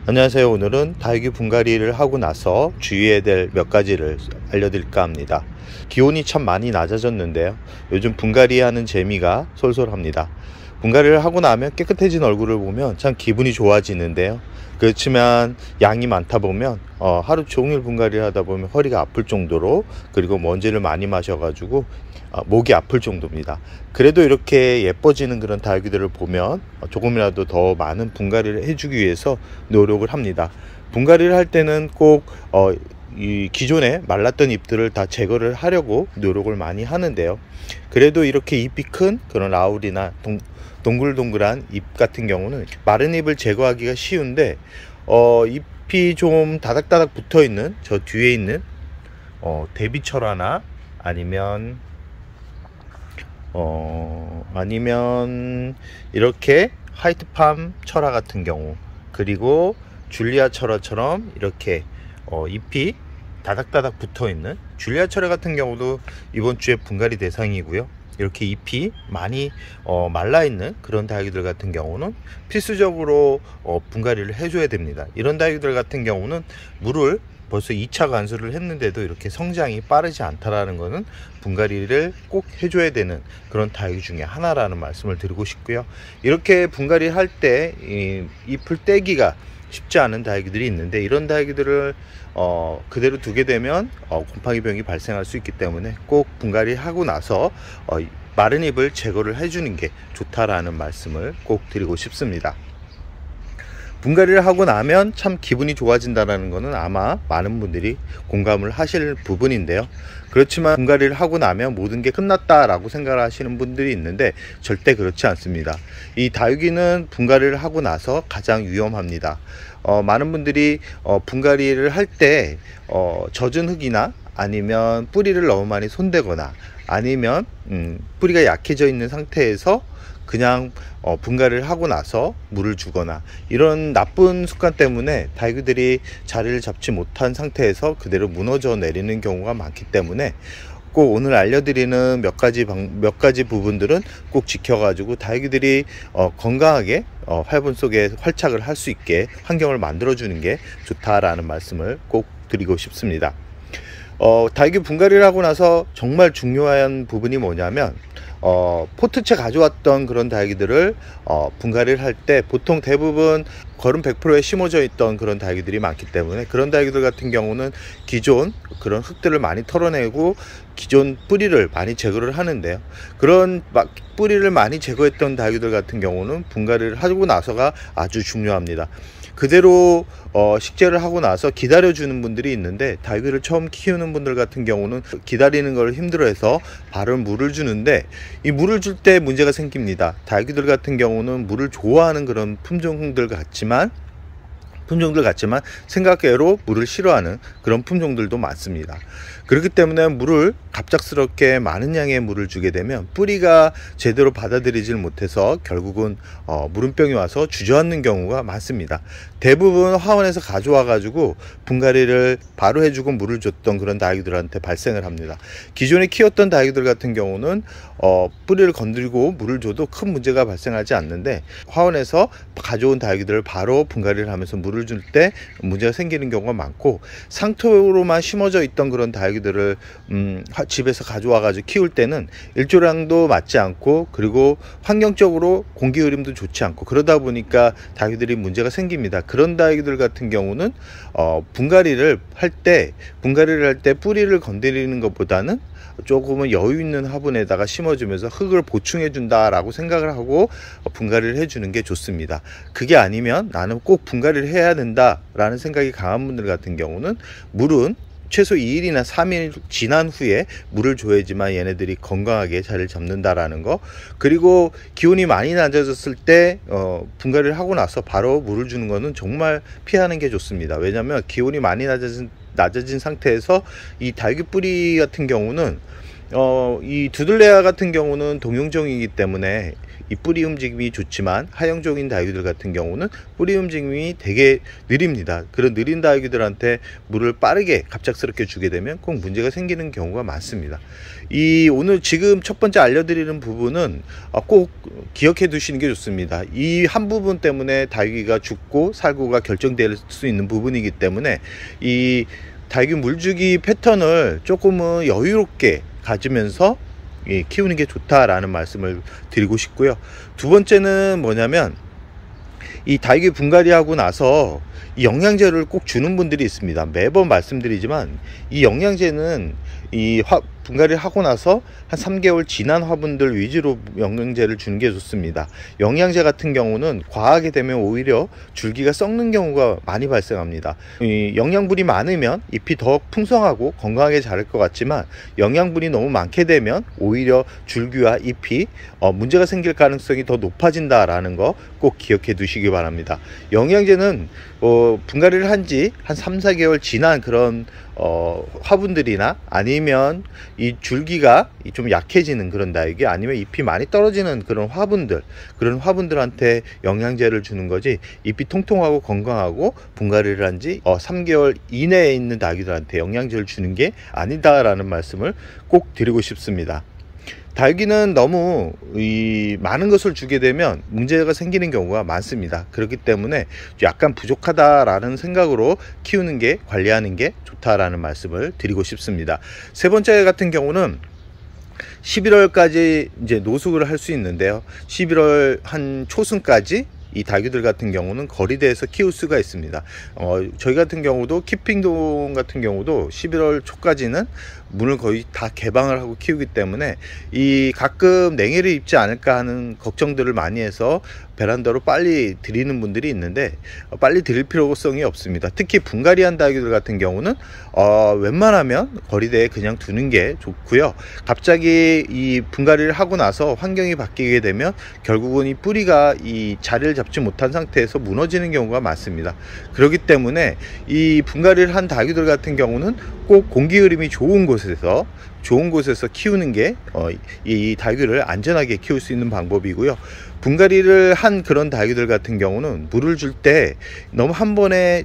안녕하세요. 오늘은 다육이 분갈이를 하고 나서 주의해야 될 몇 가지를 알려드릴까 합니다. 기온이 참 많이 낮아졌는데요, 요즘 분갈이하는 재미가 솔솔합니다. 분갈이를 하고 나면 깨끗해진 얼굴을 보면 참 기분이 좋아지는데요, 그렇지만 양이 많다 보면 하루 종일 분갈이를 하다 보면 허리가 아플 정도로, 그리고 먼지를 많이 마셔가지고 목이 아플 정도입니다. 그래도 이렇게 예뻐지는 그런 다육이들을 보면 조금이라도 더 많은 분갈이를 해주기 위해서 노력을 합니다. 분갈이를 할 때는 꼭 이 기존에 말랐던 잎들을 다 제거를 하려고 노력을 많이 하는데요, 그래도 이렇게 잎이 큰 그런 라울이나 동글동글한 잎 같은 경우는 마른 잎을 제거하기가 쉬운데, 잎이 좀 다닥다닥 붙어 있는 저 뒤에 있는 대비철화나 아니면 이렇게 화이트팜 철화 같은 경우, 그리고 줄리아 철화처럼 이렇게 잎이 다닥다닥 붙어 있는 줄리아 철화 같은 경우도 이번 주에 분갈이 대상이고요. 이렇게 잎이 많이 말라 있는 그런 다육이들 같은 경우는 필수적으로 분갈이를 해줘야 됩니다. 이런 다육이들 같은 경우는 물을 벌써 2차 관수를 했는데도 이렇게 성장이 빠르지 않다라는 것은 분갈이를 꼭 해줘야 되는 그런 다육이 중에 하나라는 말씀을 드리고 싶고요. 이렇게 분갈이 할 때 잎을 떼기가 쉽지 않은 다육이들이 있는데, 이런 다육이들을 그대로 두게 되면 곰팡이병이 발생할 수 있기 때문에 꼭 분갈이 하고 나서 마른 잎을 제거를 해주는 게 좋다라는 말씀을 꼭 드리고 싶습니다. 분갈이를 하고 나면 참 기분이 좋아진다는 것은 아마 많은 분들이 공감을 하실 부분인데요, 그렇지만 분갈이를 하고 나면 모든 게 끝났다라고 생각을 하시는 분들이 있는데 절대 그렇지 않습니다. 이 다육이는 분갈이를 하고 나서 가장 위험합니다. 많은 분들이 분갈이를 할 때 젖은 흙이나 아니면 뿌리를 너무 많이 손대거나 아니면 뿌리가 약해져 있는 상태에서 그냥 분갈이를 하고 나서 물을 주거나, 이런 나쁜 습관 때문에 다육이들이 자리를 잡지 못한 상태에서 그대로 무너져 내리는 경우가 많기 때문에 꼭 오늘 알려드리는 몇 가지 부분들은 꼭 지켜가지고 다육이들이 건강하게 화분 속에 활착을 할 수 있게 환경을 만들어 주는 게 좋다라는 말씀을 꼭 드리고 싶습니다. 다육이 분갈이를 하고 나서 정말 중요한 부분이 뭐냐면, 포트채 가져왔던 그런 다육이들을 분갈이를 할 때 보통 대부분 거름 100%에 심어져 있던 그런 다육이들이 많기 때문에, 그런 다육이들 같은 경우는 기존 그런 흙들을 많이 털어내고 기존 뿌리를 많이 제거를 하는데요, 그런 뿌리를 많이 제거했던 다육이들 같은 경우는 분갈이를 하고 나서가 아주 중요합니다. 그대로 식재를 하고 나서 기다려주는 분들이 있는데, 다육이를 처음 키우는 분들 같은 경우는 기다리는 걸 힘들어해서 바로 물을 주는데, 이 물을 줄 때 문제가 생깁니다. 다육이들 같은 경우는 물을 좋아하는 그런 품종들 같지만 생각외로 물을 싫어하는 그런 품종들도 많습니다. 그렇기 때문에 물을 갑작스럽게 많은 양의 물을 주게 되면 뿌리가 제대로 받아들이질 못해서 결국은 물음병이 와서 주저앉는 경우가 많습니다. 대부분 화원에서 가져와 가지고 분갈이를 바로 해주고 물을 줬던 그런 다육이들한테 발생을 합니다. 기존에 키웠던 다육이들 같은 경우는 뿌리를 건드리고 물을 줘도 큰 문제가 발생하지 않는데, 화원에서 가져온 다육이들을 바로 분갈이를 하면서 물을 줄 때 문제가 생기는 경우가 많고, 상토로만 심어져 있던 그런 다육이들을 집에서 가져와 가지고 키울 때는 일조량도 맞지 않고, 그리고 환경적으로 공기 흐름도 좋지 않고, 그러다 보니까 다육이들이 문제가 생깁니다. 그런 다육이들 같은 경우는 분갈이를 할 때 뿌리를 건드리는 것보다는 조금은 여유 있는 화분에다가 심어주면서 흙을 보충해 준다라고 생각을 하고 분갈이를 해주는 게 좋습니다. 그게 아니면 나는 꼭 분갈이를 해야 된다라는 생각이 강한 분들 같은 경우는 물은 최소 2일이나 3일 지난 후에 물을 줘야지만 얘네들이 건강하게 자리를 잡는다라는 거, 그리고 기온이 많이 낮아졌을 때 분갈이를 하고 나서 바로 물을 주는 거는 정말 피하는 게 좋습니다. 왜냐하면 기온이 많이 낮아진 상태에서 이 다육이 뿌리 같은 경우는 이 두들레아 같은 경우는 동용종이기 때문에 이 뿌리 움직임이 좋지만, 하형종인 다육이들 같은 경우는 뿌리 움직임이 되게 느립니다. 그런 느린 다육이들한테 물을 빠르게 갑작스럽게 주게 되면 꼭 문제가 생기는 경우가 많습니다. 오늘 지금 첫 번째 알려드리는 부분은 꼭 기억해 두시는 게 좋습니다. 이 한 부분 때문에 다육이가 죽고 살고가 결정될 수 있는 부분이기 때문에 이 다육이 물주기 패턴을 조금은 여유롭게 가지면서 키우는 게 좋다라는 말씀을 드리고 싶고요. 두 번째는 뭐냐면, 이 다육이 분갈이 하고 나서 이 영양제를 꼭 주는 분들이 있습니다. 매번 말씀드리지만 이 영양제는 분갈이를 하고 나서 한 3개월 지난 화분들 위주로 영양제를 주는 게 좋습니다. 영양제 같은 경우는 과하게 되면 오히려 줄기가 썩는 경우가 많이 발생합니다. 영양분이 많으면 잎이 더 풍성하고 건강하게 자랄 것 같지만, 영양분이 너무 많게 되면 오히려 줄기와 잎이 문제가 생길 가능성이 더 높아진다라는 거 꼭 기억해 두시기 바랍니다. 영양제는 분갈이를 한 지 한 3-4개월 지난 그런 화분들이나, 아니면 이 줄기가 좀 약해지는 그런 다육이, 아니면 잎이 많이 떨어지는 그런 화분들한테 영양제를 주는 거지, 잎이 통통하고 건강하고 분갈이를 한 지 3개월 이내에 있는 다육이들한테 영양제를 주는 게 아니다라는 말씀을 꼭 드리고 싶습니다. 다육이는 너무 많은 것을 주게 되면 문제가 생기는 경우가 많습니다. 그렇기 때문에 약간 부족하다라는 생각으로 키우는 게, 관리하는 게 좋다라는 말씀을 드리고 싶습니다. 세 번째 같은 경우는 11월까지 이제 노숙을 할 수 있는데요. 11월 한 초순까지 이 다육이들 같은 경우는 거리대에서 키울 수가 있습니다. 저희 같은 경우도, 키핑동 같은 경우도 11월 초까지는 문을 거의 다 개방을 하고 키우기 때문에 가끔 냉해를 입지 않을까 하는 걱정들을 많이 해서 베란다로 빨리 들이는 분들이 있는데, 빨리 들일 필요성이 없습니다. 특히 분갈이한 다육이들 같은 경우는 웬만하면 거리대에 그냥 두는 게 좋고요. 갑자기 이 분갈이를 하고 나서 환경이 바뀌게 되면 결국은 이 뿌리가 이 자리를 잡지 못한 상태에서 무너지는 경우가 많습니다. 그렇기 때문에 이 분갈이를 한 다육이들 같은 경우는 꼭 공기 흐름이 좋은 곳에서 키우는 게 이 다육이를 안전하게 키울 수 있는 방법이고요. 분갈이를 한 그런 다육이들 같은 경우는 물을 줄 때 너무 한 번에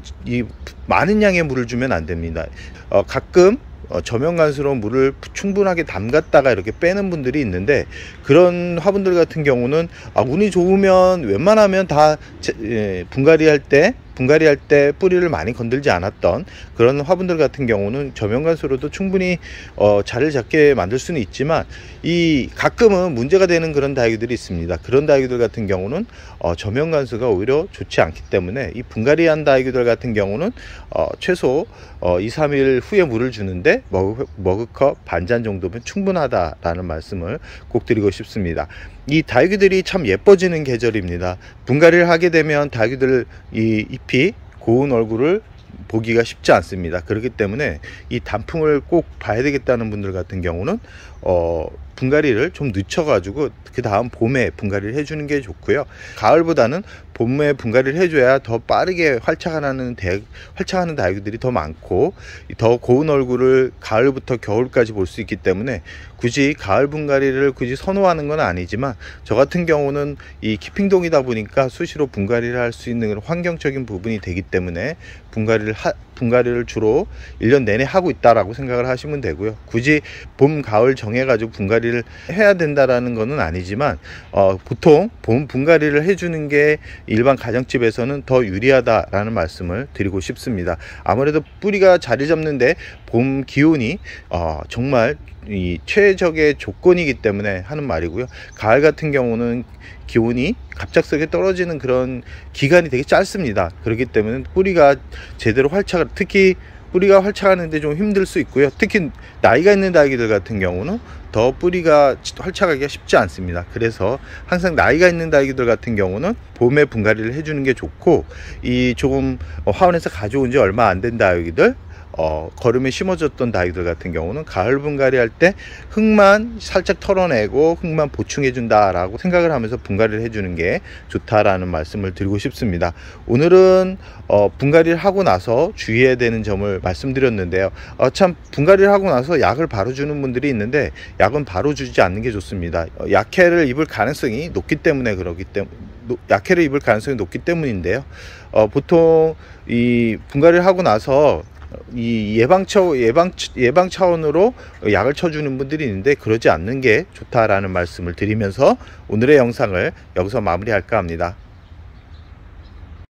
많은 양의 물을 주면 안 됩니다. 가끔 저면간수로 물을 충분하게 담갔다가 이렇게 빼는 분들이 있는데, 그런 화분들 같은 경우는 운이 좋으면 웬만하면 다 분갈이할 때 뿌리를 많이 건들지 않았던 그런 화분들 같은 경우는 저면간수로도 충분히 자리를 잡게 만들 수는 있지만, 가끔은 문제가 되는 그런 다육이들이 있습니다. 그런 다육이들 같은 경우는 저면간수가 오히려 좋지 않기 때문에, 이 분갈이한 다육이들 같은 경우는 최소 2-3일 후에 물을 주는데 머그컵 반잔 정도면 충분하다라는 말씀을 꼭 드리고 싶습니다. 이 다육이들이 참 예뻐지는 계절입니다. 분갈이를 하게 되면 다육이들 잎이 고운 얼굴을 보기가 쉽지 않습니다. 그렇기 때문에 이 단풍을 꼭 봐야 되겠다는 분들 같은 경우는 분갈이를 좀 늦춰가지고 그 다음 봄에 분갈이를 해주는 게 좋고요. 가을보다는 봄에 분갈이를 해줘야 더 빠르게 활착하는 다육이들이 더 많고, 더 고운 얼굴을 가을부터 겨울까지 볼 수 있기 때문에 굳이 가을 분갈이를 선호하는 건 아니지만, 저 같은 경우는 이 키핑동이다 보니까 수시로 분갈이를 할 수 있는 환경적인 부분이 되기 때문에 분갈이를 주로 1년 내내 하고 있다라고 생각을 하시면 되고요. 굳이 봄, 가을 정해가지고 분갈이를 해야 된다라는 것은 아니지만, 보통 봄 분갈이를 해주는 게 일반 가정집에서는 더 유리하다라는 말씀을 드리고 싶습니다. 아무래도 뿌리가 자리 잡는데 봄 기온이 정말 최적의 조건이기 때문에 하는 말이고요. 가을 같은 경우는 기온이 갑작스럽게 떨어지는 그런 기간이 되게 짧습니다. 그렇기 때문에 뿌리가 제대로 특히 뿌리가 활착하는데 좀 힘들 수 있고요. 특히 나이가 있는 다육이들 같은 경우는 더 뿌리가 활착하기가 쉽지 않습니다. 그래서 항상 나이가 있는 다육이들 같은 경우는 봄에 분갈이를 해주는 게 좋고, 조금 화원에서 가져온 지 얼마 안 된 다육이들, 거름에 심어졌던 다육들 같은 경우는 가을 분갈이 할 때 흙만 살짝 털어내고 흙만 보충해 준다라고 생각을 하면서 분갈이를 해주는 게 좋다라는 말씀을 드리고 싶습니다. 오늘은 분갈이를 하고 나서 주의해야 되는 점을 말씀드렸는데요. 참 분갈이를 하고 나서 약을 바로 주는 분들이 있는데 약은 바로 주지 않는 게 좋습니다. 약해를 입을 가능성이 높기 때문에 약해를 입을 가능성이 높기 때문인데요. 보통 이 분갈이를 하고 나서 이 예방 차원으로 약을 쳐주는 분들이 있는데 그러지 않는 게 좋다라는 말씀을 드리면서 오늘의 영상을 여기서 마무리할까 합니다.